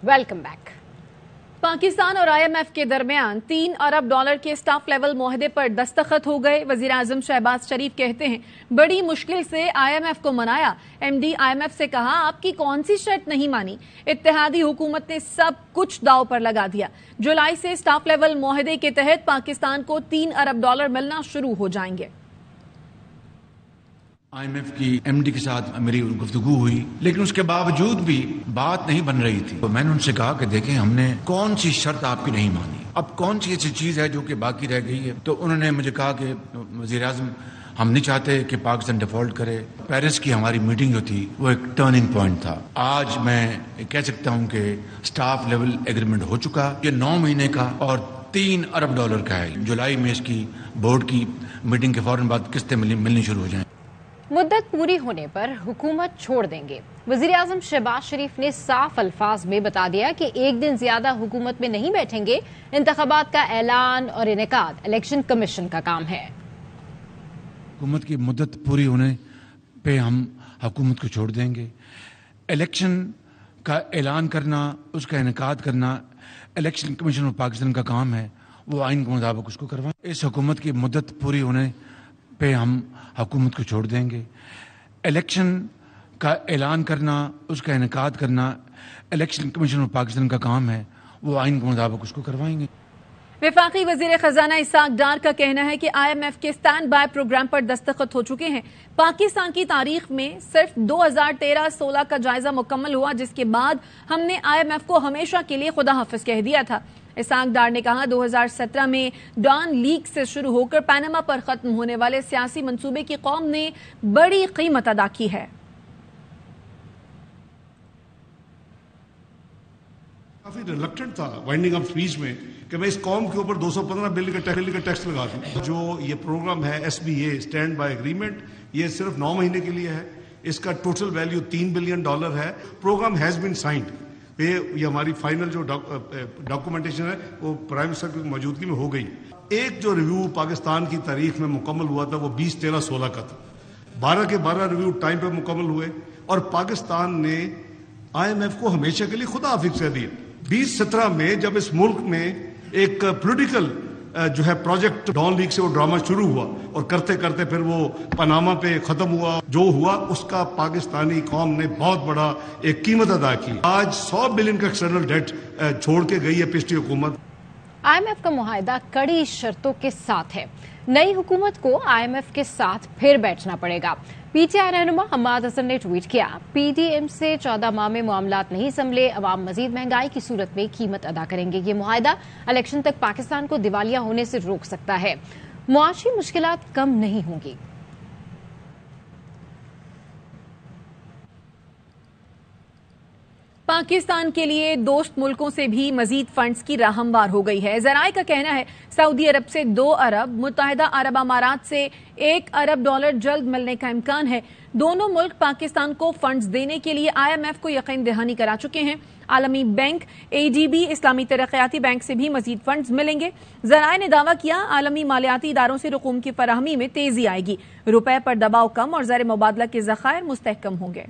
Welcome back. Pakistan और IMF के दरमियान $3 अरब के स्टाफ लेवल मुआहदे पर दस्तखत हो गए। वजीर आजम शहबाज शरीफ कहते हैं बड़ी मुश्किल से IMF को मनाया। MD IMF से कहा आपकी कौन सी शर्त नहीं मानी। इत्तेहादी हुकूमत ने सब कुछ दांव पर लगा दिया। जुलाई से स्टाफ लेवल मुआहदे के तहत पाकिस्तान को $3 अरब मिलना शुरू हो जाएंगे। IMF की MD के साथ मेरी गुफ्तगू हुई, लेकिन उसके बावजूद भी बात नहीं बन रही थी। तो मैंने उनसे कहा कि देखें, हमने कौन सी शर्त आपकी नहीं मानी, अब कौन सी ऐसी चीज है जो कि बाकी रह गई है। तो उन्होंने मुझे कहा कि वजीर आजम, हम नहीं चाहते कि पाकिस्तान डिफॉल्ट करे। पेरिस की हमारी मीटिंग जो थी वो एक टर्निंग पॉइंट था। आज मैं कह सकता हूं कि स्टाफ लेवल एग्रीमेंट हो चुका, ये 9 महीने का और $3 अरब का है। जुलाई में इसकी बोर्ड की मीटिंग के फौरन बाद किस्तें मिलनी शुरू हो जाएं। मुद्दत पूरी होने पर हुकूमत छोड़ देंगे। वजीर आजम शहबाज शरीफ ने साफ अल्फाज में बता दिया कि एक दिन ज्यादा हुकूमत में नहीं बैठेंगे। इंतखाबात का ऐलान और इनेकाद इलेक्शन कमीशन का काम है। हुकूमत की मुद्दत पूरी होने पे हम हुकूमत को छोड़ देंगे। इलेक्शन का ऐलान करना, उसका इनेकाद करना इलेक्शन कमीशन ऑफ पाकिस्तान का काम है। वो आइन के मुताबिक उसको करवाएं। इस हुकूमत की मुद्दत पूरी होने पे हम हुकूमत को छोड़ देंगे। इलेक्शन का ऐलान करना, उसका इनेकाद करना इलेक्शन कमीशन ऑफ पाकिस्तान का काम है। वो आइन के मुताबिक उसको करवाएंगे। वफाकी वजीर खजाना इसाक डार का कहना है कि IMF के स्टैंड बाय प्रोग्राम पर दस्तखत हो चुके हैं। पाकिस्तान की तारीख में सिर्फ 2013-16 का जायजा मुकम्मल हुआ, जिसके बाद हमने IMF को हमेशा के लिए खुदा हाफिज कह दिया था। इसाक डार ने कहा 2017 में डॉन लीक से शुरू होकर पैनामा पर खत्म होने वाले सियासी मंसूबे की कौम ने बड़ी कीमत अदा की है। काफी रिलक्टेंट था वाइंडिंग अप स्पीच में कि मैं इस कौम के ऊपर 215 बिलियन का टैक्स लगा दूं। जो ये प्रोग्राम है SBA स्टैंड बाय एग्रीमेंट, ये सिर्फ 9 महीने के लिए है। इसका टोटल वैल्यू $3 बिलियन है। Programme has been signed. ये हमारी फाइनल जो डॉक्यूमेंटेशन है वो प्राइम मिनिस्टर की मौजूदगी में हो गई। एक जो रिव्यू पाकिस्तान की तारीख में मुकम्मल हुआ था वो 2013-16 का था। 12 के 12 रिव्यू टाइम पे मुकम्मल हुए और पाकिस्तान ने IMF को हमेशा के लिए खुदा हाफिज कर दिया। 2017 में जब इस मुल्क में एक पॉलिटिकल जो है प्रोजेक्ट डॉन लीग से वो ड्रामा शुरू हुआ और करते करते फिर वो पनामा पे खत्म हुआ। जो हुआ उसका पाकिस्तानी कौम ने बहुत बड़ा एक कीमत अदा की। आज 100 बिलियन का एक्सटर्नल डेट छोड़ के गई है पिछली हुकूमत। IMF का मुआहदा कड़ी शर्तों के साथ है। नई हुकूमत को IMF के साथ फिर बैठना पड़ेगा। PTI रहनुमा हम्माद हसन ने ट्वीट किया, PDM से 14 माह में मामलात नहीं संभले, अवाम मजीद महंगाई की सूरत में कीमत अदा करेंगे। ये मुआहदा इलेक्शन तक पाकिस्तान को दिवालिया होने से रोक सकता है। मुआशी मुश्किलात कम नहीं होंगी। पाकिस्तान के लिए दोस्त मुल्कों से भी मजीद फंड्स की राह हमवार हो गई है। जराए का कहना है सऊदी अरब से 2 अरब, मुत्तहिदा अरब अमारात से $1 अरब जल्द मिलने का इम्कान है। दोनों मुल्क पाकिस्तान को फंड्स देने के लिए IMF को यकीन दहानी करा चुके हैं। आलमी बैंक, ADB, इस्लामी तरक्याती बैंक से भी मजीद फंड्स मिलेंगे। जराए ने दावा किया आलमी मालियाती इदारों से रकूम की फराहमी में तेजी आएगी। रुपए पर दबाव कम और ज़र मुबादला के ज़खायर मुस्तहकम होंगे।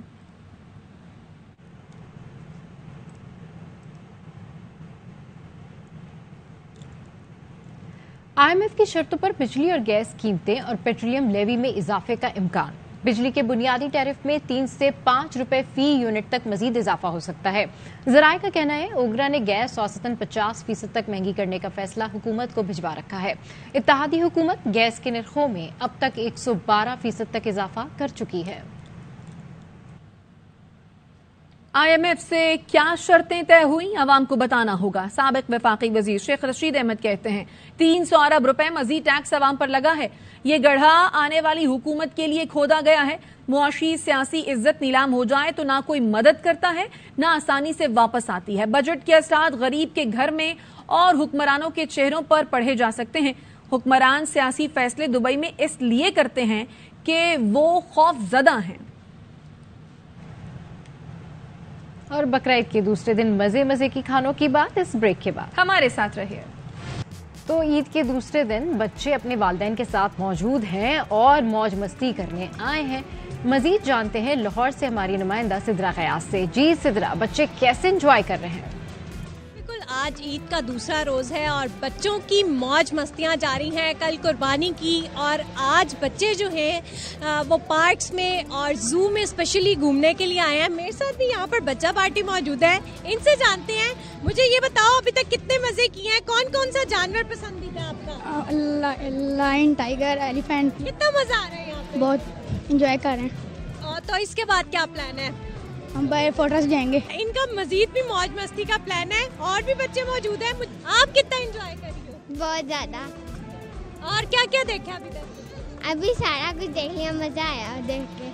IMF की शर्तों पर बिजली और गैस कीमतें और पेट्रोलियम लेवी में इजाफे का इम्कान। बिजली के बुनियादी टैरिफ में 3 से 5 रुपए फी यूनिट तक मजीद इजाफा हो सकता है। जराए का कहना है ओगरा ने गैस औसतन 50% तक महंगी करने का फैसला हुकूमत को भिजवा रखा है। इत्तेहादी हुकूमत गैस के निर्खों में अब तक 112% तक इजाफा कर चुकी है। IMF से क्या शर्तें तय हुई, अवाम को बताना होगा। साबिक वफाकी वजीर शेख रशीद अहमद कहते हैं 300 अरब रुपए मजीद टैक्स अवाम पर लगा है। ये गढ़ा आने वाली हुकूमत के लिए खोदा गया है। मुआशी सियासी इज्जत नीलाम हो जाए तो ना कोई मदद करता है, ना आसानी से वापस आती है। बजट के असरात गरीब के घर में और हुक्मरानों के चेहरों पर पढ़े जा सकते हैं। हुक्मरान सियासी फैसले दुबई में इसलिए करते हैं कि वो खौफजदा हैं। और बकरीद के दूसरे दिन मजे मजे की खानों की बात इस ब्रेक के बाद। हमारे साथ रहिए। तो ईद के दूसरे दिन बच्चे अपने वालिदैन के साथ मौजूद हैं और मौज मस्ती करने आए हैं। मजीद जानते हैं लाहौर से हमारी नुमाइंदा सिद्रा गयास से। जी सिद्रा, बच्चे कैसे एंजॉय कर रहे हैं? आज ईद का दूसरा रोज़ है और बच्चों की मौज मस्तियाँ जारी हैं। कल कुर्बानी की और आज बच्चे जो हैं वो पार्क्स में और जू में स्पेशली घूमने के लिए आए हैं। मेरे साथ भी यहाँ पर बच्चा पार्टी मौजूद है, इनसे जानते हैं। मुझे ये बताओ अभी तक कितने मज़े किए हैं, कौन कौन सा जानवर पसंदीदा है आपका? Lion, tiger, elephant. कितना मज़ा आ रहा है यहाँ पे? बहुत इंजॉय कर रहे हैं। तो इसके बाद क्या प्लान है? हम बाहर फोटोस जाएंगे। इनका मजीद भी मौज मस्ती का प्लान है और भी बच्चे मौजूद हैं। आप कितना एंजॉय कर रही हो? बहुत ज्यादा। और क्या क्या देखा अभी तक? अभी सारा कुछ देख लिया, मजा आया देख के।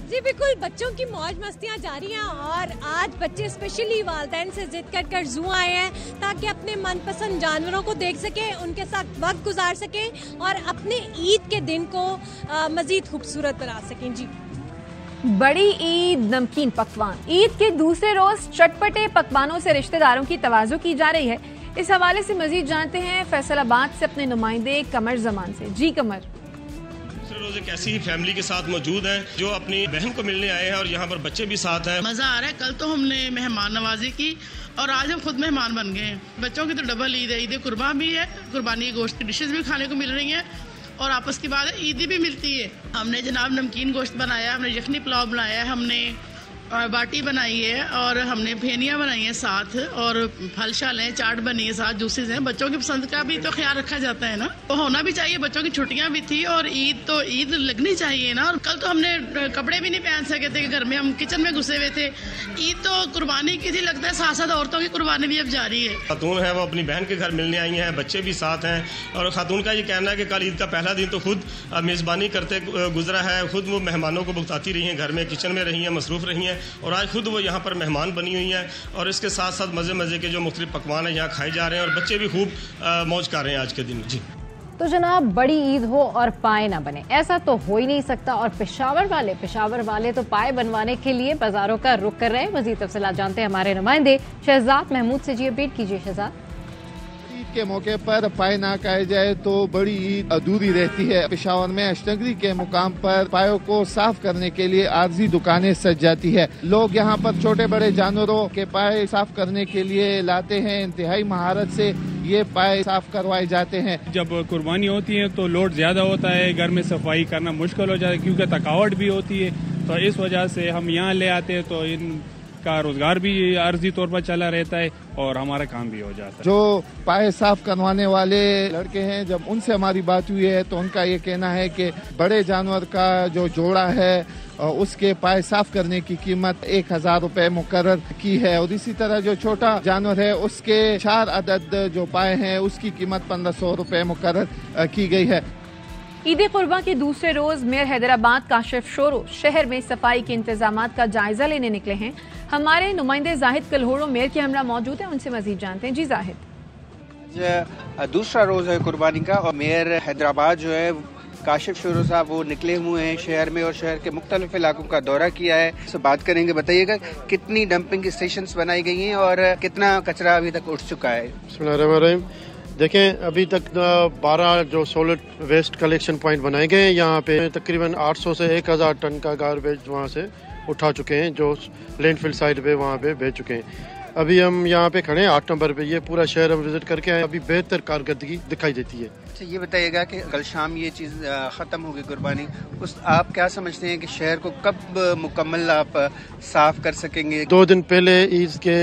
जी बिल्कुल, बच्चों की मौज मस्तियाँ जारी हैं और आज बच्चे स्पेशली वालिदैन से जिद कर जू आए हैं ताकि अपने मनपसंद जानवरों को देख सकें, उनके साथ वक्त गुजार सकें और अपने ईद के दिन को मजीद खूबसूरत बना सकें। जी, बड़ी ईद, नमकीन पकवान। ईद के दूसरे रोज चटपटे पकवानों से रिश्तेदारों की तवाज़ु की जा रही है। इस हवाले से मजीद जानते हैं फैसलाबाद से अपने नुमाइंदे कमर जमान से। जी कमर। दूसरे रोज एक ऐसी फैमिली के साथ मौजूद हैं जो अपनी बहन को मिलने आए हैं और यहाँ पर बच्चे भी साथ हैं। मजा आ रहा है। कल तो हमने मेहमान नवाजी की और आज हम खुद मेहमान बन गए हैं। बच्चों की तो डबल ईद है, ईद कुर्बान भी है, कुर्बानी गोश्त की डिशेज भी खाने को मिल रही हैं और आपस की बात है ईदी भी मिलती है। हमने जनाब नमकीन गोश्त बनाया, हमने यखनी पुलाव बनाया, हमने बाटी बनाई है और हमने फेनियाँ बनाई हैं साथ और फल शाल हैं, चाट बनी है साथ, जूसेस हैं। बच्चों की पसंद का भी तो ख्याल रखा जाता है ना, तो होना भी चाहिए। बच्चों की छुट्टियां भी थी और ईद तो ईद लगनी चाहिए ना। और कल तो हमने कपड़े भी नहीं पहन सके थे, घर में हम किचन में घुसे हुए थे। ईद तो कुर्बानी की थी, लगता है साथ साथ औरतों की कुर्बानी भी अब जारी है। खातून है वो अपनी बहन के घर मिलने आई हैं, बच्चे भी साथ हैं और खातून का ये कहना है कि कल ईद का पहला दिन तो खुद मेज़बानी करते गुजरा है, खुद वो मेहमानों को भुगताती रही हैं, घर में किचन में रही हैं, मसरूफ़ रही हैं और आज खुद यहाँ पर मेहमान बनी हुई हैं और इसके साथ साथ मज़े के जो मुख्तलिफ पकवान हैं यहाँ खाए जा रहे हैं और बच्चे भी खूब मौज कर रहे हैं आज के दिन। जी तो जनाब, बड़ी ईद हो और पाए ना बने, ऐसा तो हो ही नहीं सकता। और पेशावर वाले तो पाए बनवाने के लिए बाजारों का रुख कर रहे हैं। मजीद तफसीलात जानते हैं हमारे नुमाइंदे शहजाद महमूद से। जी अपडेट कीजिए शहजाद। के मौके पर पाए ना खाए जाए तो बड़ी ईद अधूरी रहती है। पेशावर में अष्टगरी के मुकाम पर पायों को साफ करने के लिए आर्जी दुकानें सज जाती है। लोग यहाँ पर छोटे बड़े जानवरों के पाए साफ करने के लिए लाते हैं। इंतहाई महारत से ये पाए साफ करवाए जाते हैं। जब कुर्बानी होती है तो लोड ज्यादा होता है, घर में सफाई करना मुश्किल हो जाता है क्योंकि थकावट भी होती है। तो इस वजह से हम यहाँ ले आते हैं तो इनका रोजगार भी आर्जी तौर पर चला रहता है और हमारा काम भी हो जाता है। जो पाए साफ करवाने वाले लड़के हैं, जब उनसे हमारी बात हुई है तो उनका ये कहना है कि बड़े जानवर का जो जोड़ा है उसके पाए साफ करने की कीमत 1000 रुपए मुकर्रर की है और इसी तरह जो छोटा जानवर है उसके 4 अदद जो पाए हैं उसकी कीमत 1500 रुपए मुकर्रर की गई है। ईद कुर्बा के दूसरे रोज मेयर हैदराबाद काशिफ शोरो शहर में सफाई के इंतजामात का जायजा लेने निकले हैं। हमारे नुमाइंदे जाहिद कलहोड़ो मेयर के हमरा मौजूद है, उनसे मजीद जानते हैं। जी जाहिद। दूसरा रोज है कुर्बानी का और मेयर हैदराबाद जो है काशिफ शोरो साहब वो निकले हुए हैं शहर में और शहर के मुख्तलिफ इलाकों का दौरा किया है। इससे बात करेंगे। बताइएगा कितनी डंपिंग स्टेशंस बनाई गई हैं और कितना कचरा अभी तक उठ चुका है? देखें, अभी तक 12 जो सॉलिड वेस्ट कलेक्शन पॉइंट बनाए गए हैं। यहाँ पे तकरीबन 800 से 1000 टन का गार्बेज वहाँ से उठा चुके हैं जो लैंडफिल साइड पे वहाँ पे भेज चुके हैं। अभी हम यहाँ पे खड़े हैं 8 नंबर पे। ये पूरा शहर हम विजिट करके आए, अभी बेहतर कारकर्दगी दिखाई देती है। अच्छा, ये बताइएगा कि कल शाम ये चीज़ ख़त्म होगी कुर्बानी, उस आप क्या समझते हैं कि शहर को कब मुकम्मल आप साफ कर सकेंगे? 2 दिन पहले ईद के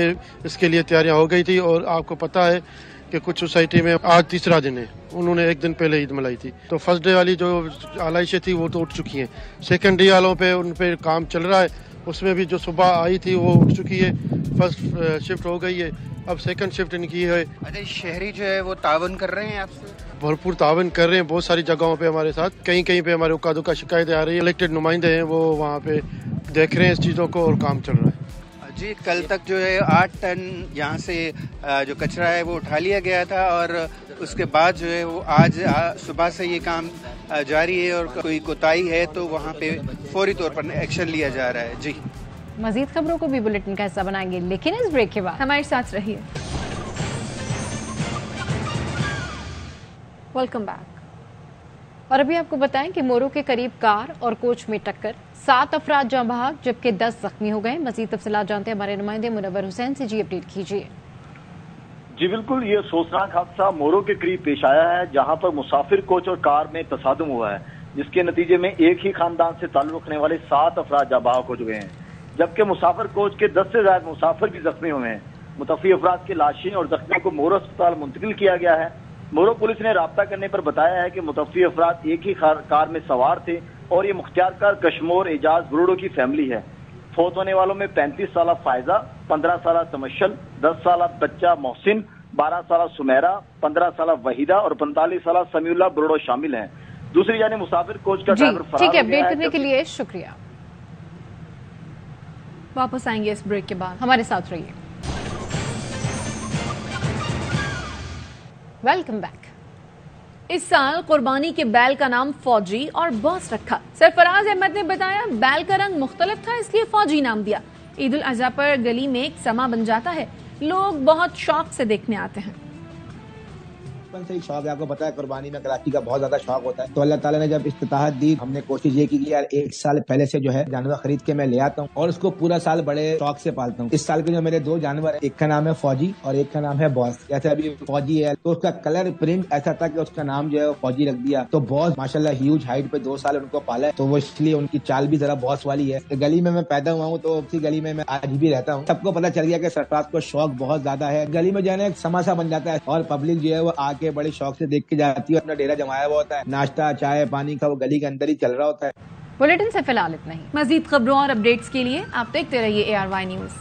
इसके लिए तैयारियाँ हो गई थी और आपको पता है कि कुछ सोसाइटी में आज तीसरा दिन है, उन्होंने 1 दिन पहले ईद मनाई थी। तो फर्स्ट डे वाली जो आलाइशें थी वो तो उठ चुकी हैं। सेकंड डे वालों पे उन पे काम चल रहा है, उसमें भी जो सुबह आई थी वो उठ चुकी है। फर्स्ट शिफ्ट हो गई है, अब सेकंड शिफ्ट इनकी है। अरे शहरी जो है वो तावन कर रहे हैं आपसे? भरपूर तावन कर रहे हैं बहुत सारी जगहों पे हमारे साथ। कहीं कहीं पे हमारे उक्का दुक्का शिकायतें आ रही है। इलेक्टेड नुमाइंदे हैं वो वहाँ पे देख रहे हैं इस चीज़ों को और काम चल रहा है। जी, कल तक जो है 8 टन यहाँ से जो कचरा है वो उठा लिया गया था और उसके बाद जो है वो आज सुबह से ये काम जारी है और कोई कोताही है तो वहाँ पे फौरी तौर पर एक्शन लिया जा रहा है। जी, मजीद खबरों को भी बुलेटिन का हिस्सा बनाएंगे, लेकिन इस ब्रेक के बाद हमारे साथ रहिए। Welcome back. और अभी आपको बताएं कि मोरू के करीब कार और कोच में टक्कर, 7 अफराद जाँ बहक जबकि 10 जख्मी हो गए। मजीद तफसीलात जानते हैं हमारे नुमाइंदे मुनव्वर हुसैन से। जी अपडेट कीजिए। जी बिल्कुल, ये अफसोसनाक हादसा मोरो के करीब पेश आया है, जहां पर मुसाफिर कोच और कार में तसादुम हुआ है, जिसके नतीजे में एक ही खानदान से ताल्लुक रखने वाले 7 अफराद जाँ हो चुके हैं, जबकि मुसाफिर कोच के 10 से ज्यादा मुसाफिर भी जख्मी हुए हैं। मुतफ़ी अफराद की लाशें और जख्मियों को मोरो अस्पताल मुंतकिल किया गया है। मोरो पुलिस ने राब्ता करने पर बताया है कि मुतफ़ी अफराद एक ही कार में सवार थे और ये मुख्तियारकार कश्मोर एजाज बुरुडो की फैमिली है। फौत होने वालों में 35 साल फायजा, 15 साल तमशल, 10 साल बच्चा मोहसिन, 12 साल सुमेरा, 15 साल वहीदा और 45 साल समीउल्लाह बुरुडो शामिल हैं। दूसरी जाने मुसाफिर कोच का ड्राइवर फरार हो गया है। अपडेट करने के लिए शुक्रिया। वापस आएंगे इस ब्रेक के बाद, हमारे साथ रहिए। Welcome back. इस साल कुर्बानी के बैल का नाम फौजी और बॉस रखा। सरफराज अहमद ने बताया बैल का रंग मुख्तलिफ था, इसलिए फौजी नाम दिया। ईद उल अजहा पर गली में एक समा बन जाता है, लोग बहुत शौक से देखने आते हैं। बचपन से ही शौक है, आपको पता है कुर्बानी में कराची का बहुत ज्यादा शौक होता है। तो अल्लाह ताला ने जब इस्तिताहत दी, हमने कोशिश ये की यार 1 साल पहले से जो है जानवर खरीद के मैं ले आता हूँ और उसको पूरा साल बड़े शौक से पालता हूँ। इस साल के जो मेरे 2 जानवर है, एक का नाम है फौजी और एक का नाम है बॉस। जैसे अभी फौजी है तो उसका कलर प्रिंट ऐसा था कि उसका नाम जो है फौजी रख दिया। तो बॉस माशाल्लाह ह्यूज हाइट पे 2 साल उनको पाला है, तो वो इसलिए उनकी चाल भी जरा बॉस वाली है। गली में मैं पैदा हुआ हूँ, तो उसी गली में मैं आज भी रहता हूँ। सबको पता चल गया कि सरफराज को शौक बहुत ज्यादा है। गली में जो है ना एक समासा बन जाता है और पब्लिक जो है वो आके बड़े शौक से देख के जाती है। अपना डेरा जमाया हुआ होता है, नाश्ता चाय पानी का वो गली के अंदर ही चल रहा होता है। बुलेटिन से फिलहाल इतना ही। मजीद खबरों और अपडेट्स के लिए आप देखते रहिए ARY न्यूज।